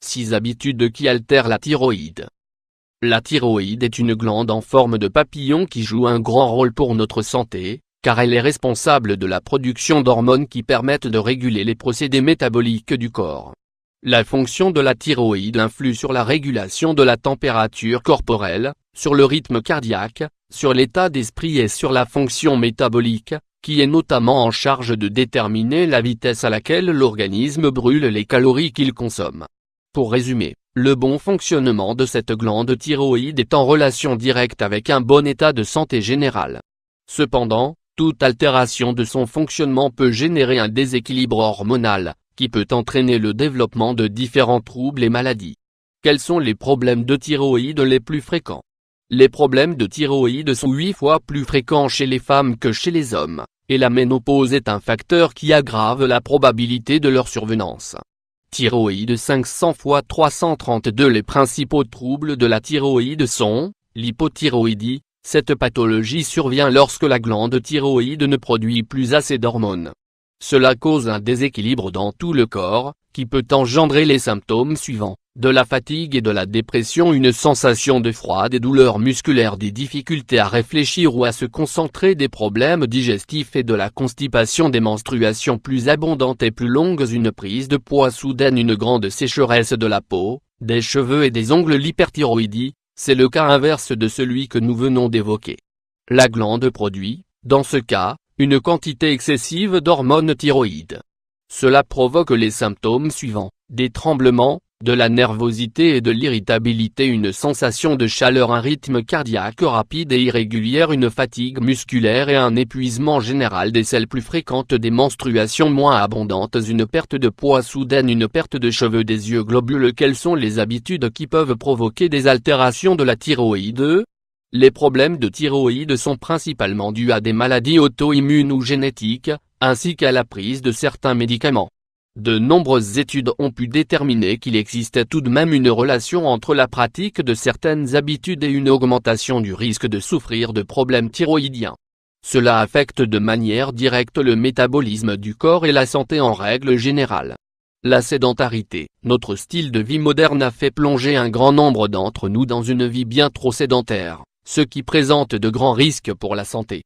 6 habitudes qui altèrent la thyroïde. La thyroïde est une glande en forme de papillon qui joue un grand rôle pour notre santé, car elle est responsable de la production d'hormones qui permettent de réguler les procédés métaboliques du corps. La fonction de la thyroïde influe sur la régulation de la température corporelle, sur le rythme cardiaque, sur l'état d'esprit et sur la fonction métabolique, qui est notamment en charge de déterminer la vitesse à laquelle l'organisme brûle les calories qu'il consomme. Pour résumer, le bon fonctionnement de cette glande thyroïde est en relation directe avec un bon état de santé générale. Cependant, toute altération de son fonctionnement peut générer un déséquilibre hormonal, qui peut entraîner le développement de différents troubles et maladies. Quels sont les problèmes de thyroïde les plus fréquents? Les problèmes de thyroïde sont 8 fois plus fréquents chez les femmes que chez les hommes, et la ménopause est un facteur qui aggrave la probabilité de leur survenance. Thyroïde 500 x 332. Les principaux troubles de la thyroïde sont l'hypothyroïdie. Cette pathologie survient lorsque la glande thyroïde ne produit plus assez d'hormones. Cela cause un déséquilibre dans tout le corps, qui peut engendrer les symptômes suivants, de la fatigue et de la dépression, une sensation de froid, des douleurs musculaires, des difficultés à réfléchir ou à se concentrer, des problèmes digestifs et de la constipation, des menstruations plus abondantes et plus longues, une prise de poids soudaine, une grande sécheresse de la peau, des cheveux et des ongles. L'hyperthyroïdie, c'est le cas inverse de celui que nous venons d'évoquer. La glande produit, dans ce cas, une quantité excessive d'hormones thyroïdes. Cela provoque les symptômes suivants, des tremblements, de la nervosité et de l'irritabilité, une sensation de chaleur, un rythme cardiaque rapide et irrégulier, une fatigue musculaire et un épuisement général, des selles plus fréquentes, des menstruations moins abondantes, une perte de poids soudaine, une perte de cheveux, des yeux globuleux. Quelles sont les habitudes qui peuvent provoquer des altérations de la thyroïde? Les problèmes de thyroïde sont principalement dus à des maladies auto-immunes ou génétiques, ainsi qu'à la prise de certains médicaments. De nombreuses études ont pu déterminer qu'il existait tout de même une relation entre la pratique de certaines habitudes et une augmentation du risque de souffrir de problèmes thyroïdiens. Cela affecte de manière directe le métabolisme du corps et la santé en règle générale. La sédentarité, notre style de vie moderne, a fait plonger un grand nombre d'entre nous dans une vie bien trop sédentaire, ce qui présente de grands risques pour la santé.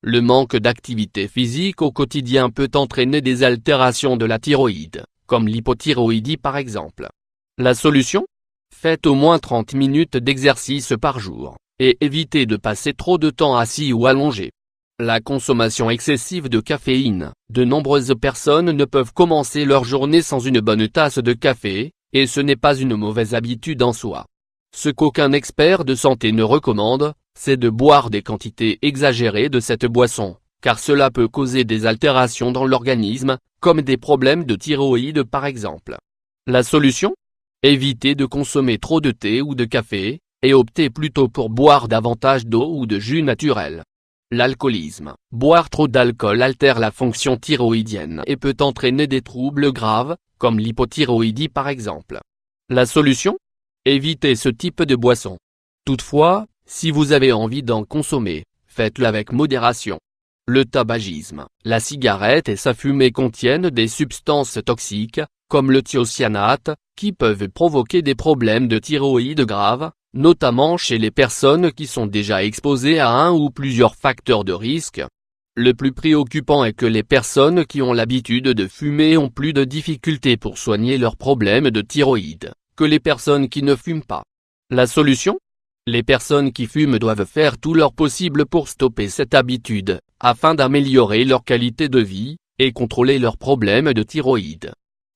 Le manque d'activité physique au quotidien peut entraîner des altérations de la thyroïde, comme l'hypothyroïdie par exemple. La solution? Faites au moins 30 minutes d'exercice par jour, et évitez de passer trop de temps assis ou allongé. La consommation excessive de caféine. De nombreuses personnes ne peuvent commencer leur journée sans une bonne tasse de café, et ce n'est pas une mauvaise habitude en soi. Ce qu'aucun expert de santé ne recommande, c'est de boire des quantités exagérées de cette boisson, car cela peut causer des altérations dans l'organisme, comme des problèmes de thyroïde par exemple. La solution? Évitez de consommer trop de thé ou de café, et optez plutôt pour boire davantage d'eau ou de jus naturel. L'alcoolisme. Boire trop d'alcool altère la fonction thyroïdienne et peut entraîner des troubles graves, comme l'hypothyroïdie par exemple. La solution? Évitez ce type de boisson. Toutefois, si vous avez envie d'en consommer, faites-le avec modération. Le tabagisme. La cigarette et sa fumée contiennent des substances toxiques, comme le thiocyanate, qui peuvent provoquer des problèmes de thyroïde graves, notamment chez les personnes qui sont déjà exposées à un ou plusieurs facteurs de risque. Le plus préoccupant est que les personnes qui ont l'habitude de fumer ont plus de difficultés pour soigner leurs problèmes de thyroïde, que les personnes qui ne fument pas. La solution? Les personnes qui fument doivent faire tout leur possible pour stopper cette habitude, afin d'améliorer leur qualité de vie, et contrôler leurs problèmes de thyroïde.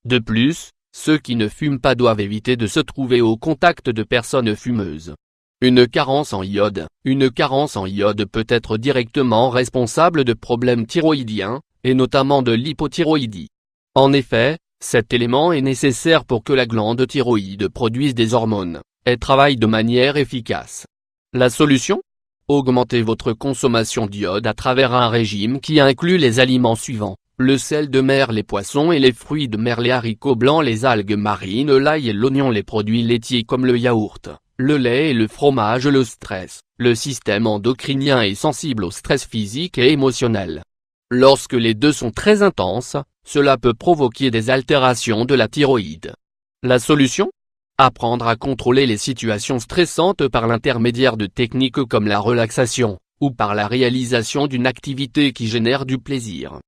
De plus, ceux qui ne fument pas doivent éviter de se trouver au contact de personnes fumeuses. Une carence en iode. Une carence en iode peut être directement responsable de problèmes thyroïdiens, et notamment de l'hypothyroïdie. En effet, cet élément est nécessaire pour que la glande thyroïde produise des hormones, et travaille de manière efficace. La solution? Augmentez votre consommation d'iode à travers un régime qui inclut les aliments suivants: le sel de mer, les poissons et les fruits de mer, les haricots blancs, les algues marines, l'ail et l'oignon, les produits laitiers comme le yaourt, le lait et le fromage. Le stress. Le système endocrinien est sensible au stress physique et émotionnel. Lorsque les deux sont très intenses, cela peut provoquer des altérations de la thyroïde. La solution? Apprendre à contrôler les situations stressantes par l'intermédiaire de techniques comme la relaxation, ou par la réalisation d'une activité qui génère du plaisir.